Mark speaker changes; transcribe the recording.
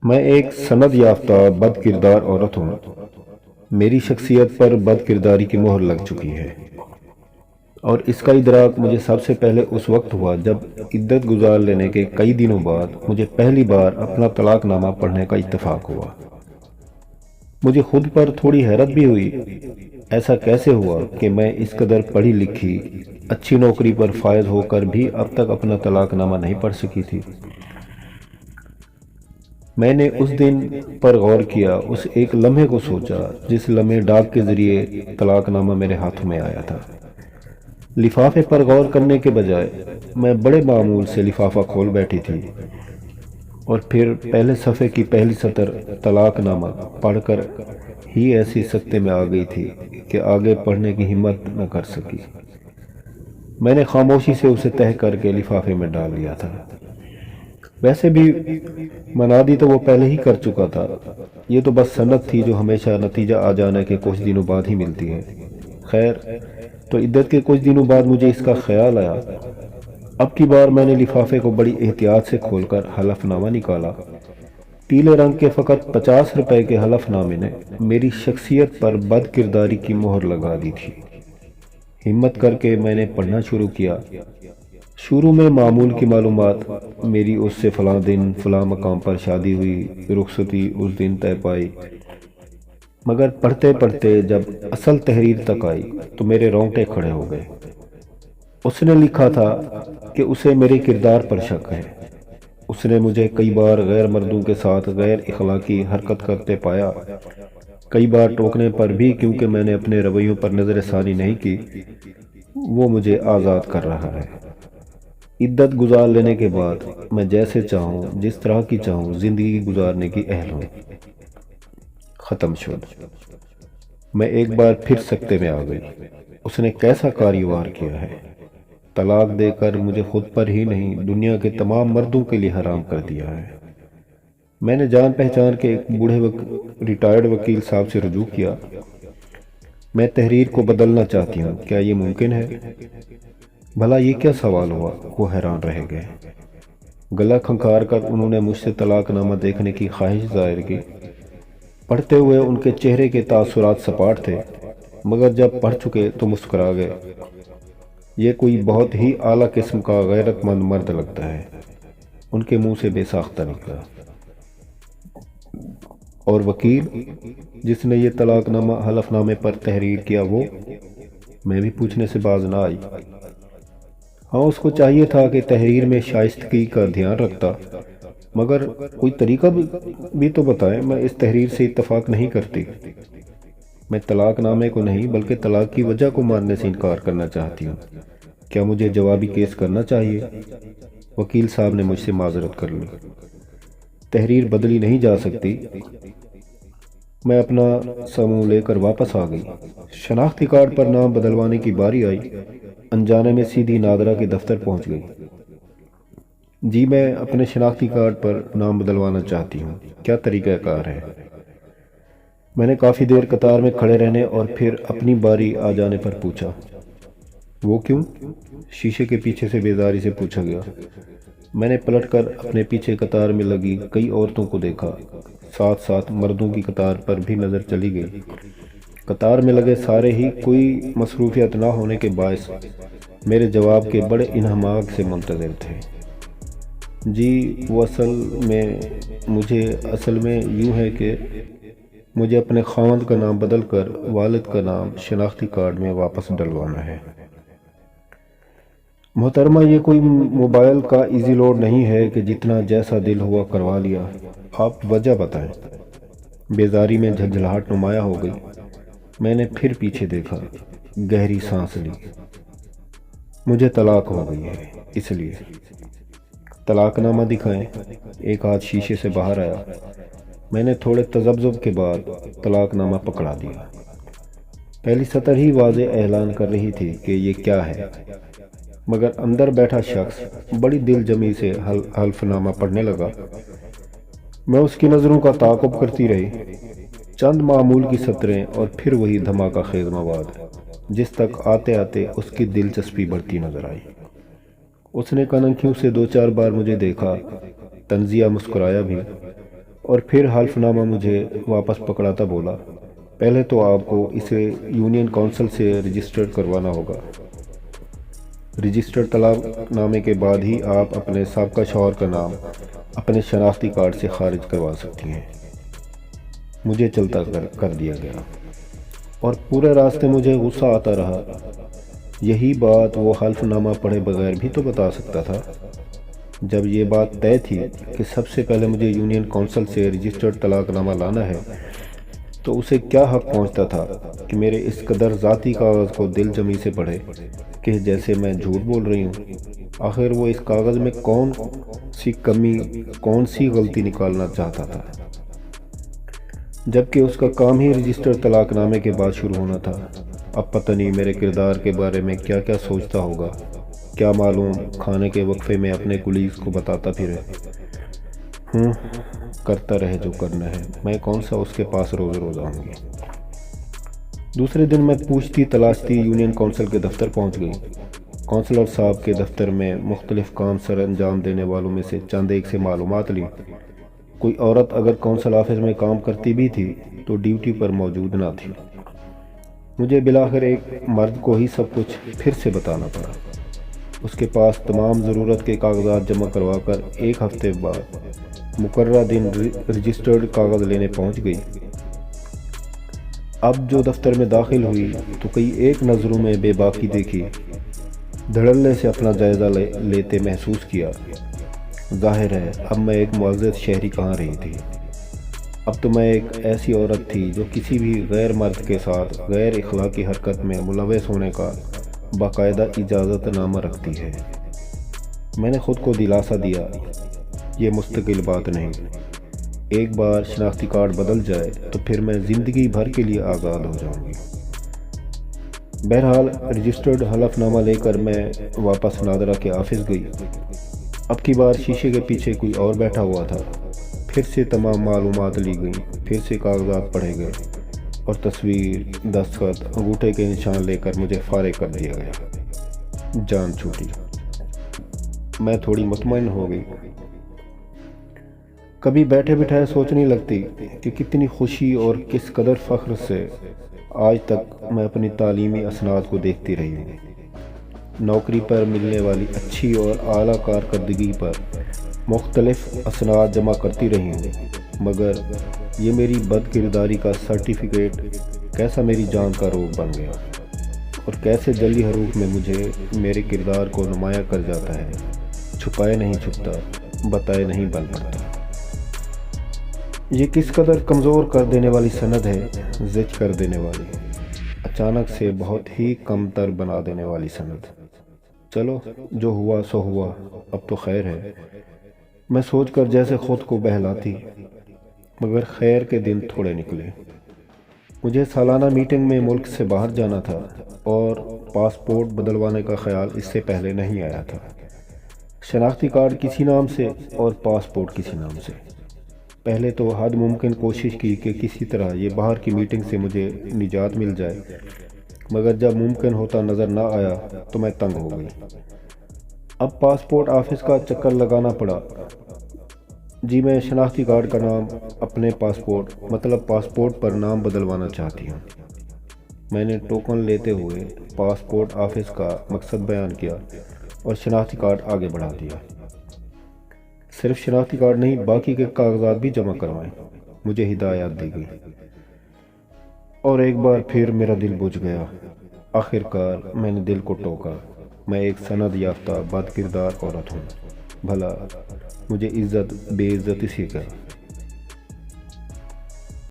Speaker 1: میں ایک سند یافتہ بد کردار عورت ہوں۔ میری شخصیت پر بد کرداری کی مہر لگ چکی ہے، اور اس کا ادراک مجھے سب سے پہلے اس وقت ہوا جب عدت گزار لینے کے کئی دنوں بعد مجھے پہلی بار اپنا طلاق نامہ پڑھنے کا اتفاق ہوا۔ مجھے خود پر تھوڑی حیرت بھی ہوئی، ایسا کیسے ہوا کہ میں اس قدر پڑھی لکھی، اچھی نوکری پر فائز ہو کر بھی اب تک اپنا طلاق نامہ نہیں پڑھ سکی تھی۔ میں نے اس دن پر غور کیا، اس ایک لمحے کو سوچا جس لمحے ڈاک کے ذریعے طلاق نامہ میرے ہاتھوں میں آیا تھا۔ لفافے پر غور کرنے کے بجائے میں بڑے معمول سے لفافہ کھول بیٹھی تھی، اور پھر پہلے صفحے کی پہلی سطر طلاق نامہ پڑھ کر ہی ایسی سکتے میں آ گئی تھی کہ آگے پڑھنے کی ہمت نہ کر سکی۔ میں نے خاموشی سے اسے تہہ کر کے لفافے میں ڈال لیا تھا۔ ویسے بھی منادی تو وہ پہلے ہی کر چکا تھا، یہ تو بس سند تھی جو ہمیشہ نتیجہ آ جانے کے کچھ دنوں بعد ہی ملتی ہے۔ خیر، تو عدت کے کچھ دنوں بعد مجھے اس کا خیال آیا۔ اب کی بار میں نے لفافے کو بڑی احتیاط سے کھول کر حلف نامہ نکالا۔ پیلے رنگ کے فقط 50 روپے کے حلف نامے نے میری شخصیت پر بد کرداری کی مہر لگا دی تھی۔ ہمت کر کے میں نے پڑھنا شروع کیا۔ شروع میں معمول کی معلومات، میری اس سے فلاں دن فلاں مقام پر شادی ہوئی، رخصتی اس دن طے پائی، مگر پڑھتے پڑھتے جب اصل تحریر تک آئی تو میرے رونگٹے کھڑے ہو گئے۔ اس نے لکھا تھا کہ اسے میرے کردار پر شک ہے۔ اس نے مجھے کئی بار غیر مردوں کے ساتھ غیر اخلاقی حرکت کرتے پایا، کئی بار ٹوکنے پر بھی کیونکہ میں نے اپنے رویوں پر نظر ثانی نہیں کی۔ وہ مجھے آزاد کر رہا ہے۔ عدت گزار لینے کے بعد میں جیسے چاہوں، جس طرح کی چاہوں زندگی گزارنے کی اہل ہوں۔ ختم شد۔ میں ایک بار پھر سکتے میں آ گئی۔ اس نے کیسا کاروبار کیا ہے! طلاق دے کر مجھے خود پر ہی نہیں، دنیا کے تمام مردوں کے لیے حرام کر دیا ہے۔ میں نے جان پہچان کے ایک بوڑھے ریٹائرڈ وکیل صاحب سے رجوع کیا۔ میں تحریر کو بدلنا چاہتی ہوں، کیا یہ ممکن ہے؟ بھلا یہ کیا سوال ہوا؟ وہ حیران رہ گئے۔ گلا کھنکھار کر انہوں نے مجھ سے طلاق نامہ دیکھنے کی خواہش ظاہر کی۔ پڑھتے ہوئے ان کے چہرے کے تاثرات سپاٹ تھے، مگر جب پڑھ چکے تو مسکرا گئے۔ یہ کوئی بہت ہی اعلیٰ قسم کا غیرت مند مرد لگتا ہے، ان کے منہ سے بے ساختہ نکلا۔ اور وکیل جس نے یہ طلاق نامہ حلف نامے پر تحریر کیا، وہ؟ میں بھی پوچھنے سے باز نہ آئی۔ ہاں، اس کو چاہیے تھا کہ تحریر میں شائستگی کا دھیان رکھتا، مگر کوئی طریقہ بھی تو بتائیں۔ میں اس تحریر سے اتفاق نہیں کرتی۔ میں طلاق نامے کو نہیں بلکہ طلاق کی وجہ کو ماننے سے انکار کرنا چاہتی ہوں۔ کیا مجھے جوابی کیس کرنا چاہیے؟ وکیل صاحب نے مجھ سے معذرت کر لی۔ تحریر بدلی نہیں جا سکتی۔ میں اپنا سموں لے کر واپس آ گئی۔ شناختی کارڈ پر نام بدلوانے کی باری آئی۔ انجانے میں سیدھی نادرہ کے دفتر پہنچ گئی۔ جی، میں اپنے شناختی کارڈ پر نام بدلوانا چاہتی ہوں، کیا طریقہ کار ہے؟ میں نے کافی دیر قطار میں کھڑے رہنے اور پھر اپنی باری آ جانے پر پوچھا۔ وہ کیوں؟ شیشے کے پیچھے سے بیزاری سے پوچھا گیا۔ میں نے پلٹ کر اپنے پیچھے قطار میں لگی کئی عورتوں کو دیکھا، ساتھ ساتھ مردوں کی قطار پر بھی نظر چلی گئی۔ قطار میں لگے سارے ہی کوئی مصروفیت نہ ہونے کے باعث میرے جواب کے بڑے انہماک سے منتظر تھے۔ جی، وہ اصل میں یوں ہے کہ مجھے اپنے خاوند کا نام بدل کر والد کا نام شناختی کارڈ میں واپس ڈلوانا ہے۔ محترمہ، یہ کوئی موبائل کا ایزی لوڈ نہیں ہے کہ جتنا جیسا دل ہوا کروا لیا۔ آپ وجہ بتائیں۔ بیزاری میں جھنجھلاہٹ نمایاں ہو گئی۔ میں نے پھر پیچھے دیکھا، گہری سانس لی۔ مجھے طلاق ہو گئی ہے، اس لیے۔ طلاق نامہ دکھائیں۔ ایک ہاتھ شیشے سے باہر آیا۔ میں نے تھوڑے تذبذب کے بعد طلاق نامہ پکڑا دیا۔ پہلی سطر ہی واضح اعلان کر رہی تھی کہ یہ کیا ہے، مگر اندر بیٹھا شخص بڑی دل جمی سے حلف نامہ پڑھنے لگا۔ میں اس کی نظروں کا تعاقب کرتی رہی۔ چند معمول کی سطریں اور پھر وہی دھماکہ خیز مواد، جس تک آتے آتے اس کی دلچسپی بڑھتی نظر آئی۔ اس نے کنکھیوں سے 2-4 بار مجھے دیکھا، طنزیہ مسکرایا بھی۔ اور پھر حلف نامہ مجھے واپس پکڑاتا بولا، پہلے تو آپ کو اسے یونین کونسل سے رجسٹر کروانا ہوگا۔ رجسٹر طلاق نامے کے بعد ہی آپ اپنے سابقہ شوہر کا نام اپنے شناختی کارڈ سے خارج کروا سکتی ہیں۔ مجھے چلتا کر دیا گیا اور پورے راستے مجھے غصہ آتا رہا۔ یہی بات وہ حلف نامہ پڑھے بغیر بھی تو بتا سکتا تھا۔ جب یہ بات طے تھی کہ سب سے پہلے مجھے یونین کونسل سے رجسٹرڈ طلاق نامہ لانا ہے، تو اسے کیا حق پہنچتا تھا کہ میرے اس قدر ذاتی کاغذ کو دل جمی سے پڑھے کہ جیسے میں جھوٹ بول رہی ہوں۔ آخر وہ اس کاغذ میں کون سی کمی، کون سی غلطی نکالنا چاہتا تھا، جبکہ اس کا کام ہی رجسٹرڈ طلاق نامے کے بعد شروع ہونا تھا۔ اب پتہ نہیں میرے کردار کے بارے میں کیا کیا سوچتا ہوگا، کیا معلوم کھانے کے وقفے میں اپنے کولیگز کو بتاتا پھرے۔ کرتا رہے جو کرنا ہے، میں کون سا اس کے پاس روز روز آؤں گی۔ دوسرے دن میں پوچھتی تلاشتی یونین کونسل کے دفتر پہنچ گئی۔ کونسلر صاحب کے دفتر میں مختلف کام سر انجام دینے والوں میں سے چند ایک سے معلومات لی۔ کوئی عورت اگر کونسل آفس میں کام کرتی بھی تھی تو ڈیوٹی پر موجود نہ تھی۔ مجھے بلاخر ایک مرد کو ہی سب کچھ پھر سے بتانا پڑا۔ اس کے پاس تمام ضرورت کے کاغذات جمع کروا کر ایک ہفتے بعد مقررہ دن رجسٹرڈ کاغذ لینے پہنچ گئی۔ اب جو دفتر میں داخل ہوئی تو کئی ایک نظروں میں بے باکی دیکھی، دھڑلے سے اپنا جائزہ لیتے محسوس کیا۔ ظاہر ہے اب میں ایک معزز شہری کہاں رہی تھی، اب تو میں ایک ایسی عورت تھی جو کسی بھی غیر مرد کے ساتھ غیر اخلاقی حرکت میں ملوث ہونے کا باقاعدہ اجازت نامہ رکھتی ہے۔ میں نے خود کو دلاسا دیا، یہ مستقل بات نہیں، ایک بار شناختی کارڈ بدل جائے تو پھر میں زندگی بھر کے لیے آزاد ہو جاؤں گی۔ بہرحال رجسٹرڈ حلف نامہ لے کر میں واپس نادرہ کے آفس گئی۔ اب کی بار شیشے کے پیچھے کوئی اور بیٹھا ہوا تھا۔ پھر سے تمام معلومات لی گئیں، پھر سے کاغذات پڑھے گئے اور تصویر، دستخط، انگوٹھے کے نشان لے کر مجھے فارغ کر دیا گیا۔ جان چھوٹی۔ میں تھوڑی مطمئن ہو گئی۔ کبھی بیٹھے بٹھائے سوچنے لگتی کہ کتنی خوشی اور کس قدر فخر سے آج تک میں اپنی تعلیمی اسناد کو دیکھتی رہی ہوں۔ نوکری پر ملنے والی اچھی اور اعلیٰ کارکردگی پر مختلف اسناد جمع کرتی رہی ہوں، مگر یہ میری بد کرداری کا سرٹیفکیٹ کیسا میری جان کا روگ بن گیا اور کیسے جلی حروف میں مجھے میرے کردار کو نمایاں کر جاتا ہے۔ چھپائے نہیں چھپتا، بتائے نہیں بن پڑتا۔ یہ کس قدر کمزور کر دینے والی سند ہے، زج کر دینے والی، اچانک سے بہت ہی کم تر بنا دینے والی سند۔ چلو جو ہوا سو ہوا، اب تو خیر ہے، میں سوچ کر جیسے خود کو بہلاتی، مگر خیر کے دن تھوڑے نکلے۔ مجھے سالانہ میٹنگ میں ملک سے باہر جانا تھا اور پاسپورٹ بدلوانے کا خیال اس سے پہلے نہیں آیا تھا۔ شناختی کارڈ کسی نام سے اور پاسپورٹ کسی نام سے۔ پہلے تو حد ممکن کوشش کی کہ کسی طرح یہ باہر کی میٹنگ سے مجھے نجات مل جائے، مگر جب ممکن ہوتا نظر نہ آیا تو میں تنگ ہو گئی۔ اب پاسپورٹ آفس کا چکر لگانا پڑا۔ جی میں شناختی کارڈ کا نام اپنے پاسپورٹ پر نام بدلوانا چاہتی ہوں۔ میں نے ٹوکن لیتے ہوئے پاسپورٹ آفس کا مقصد بیان کیا اور شناختی کارڈ آگے بڑھا دیا۔ صرف شناختی کارڈ نہیں، باقی کے کاغذات بھی جمع کروائیں، مجھے ہدایات دی گئی۔ اور ایک بار پھر میرا دل بجھ گیا۔ آخر کار میں نے دل کو ٹوکا، میں ایک سند یافتہ بد کردار عورت ہوں، بھلا مجھے عزت بے عزتی سے کیا۔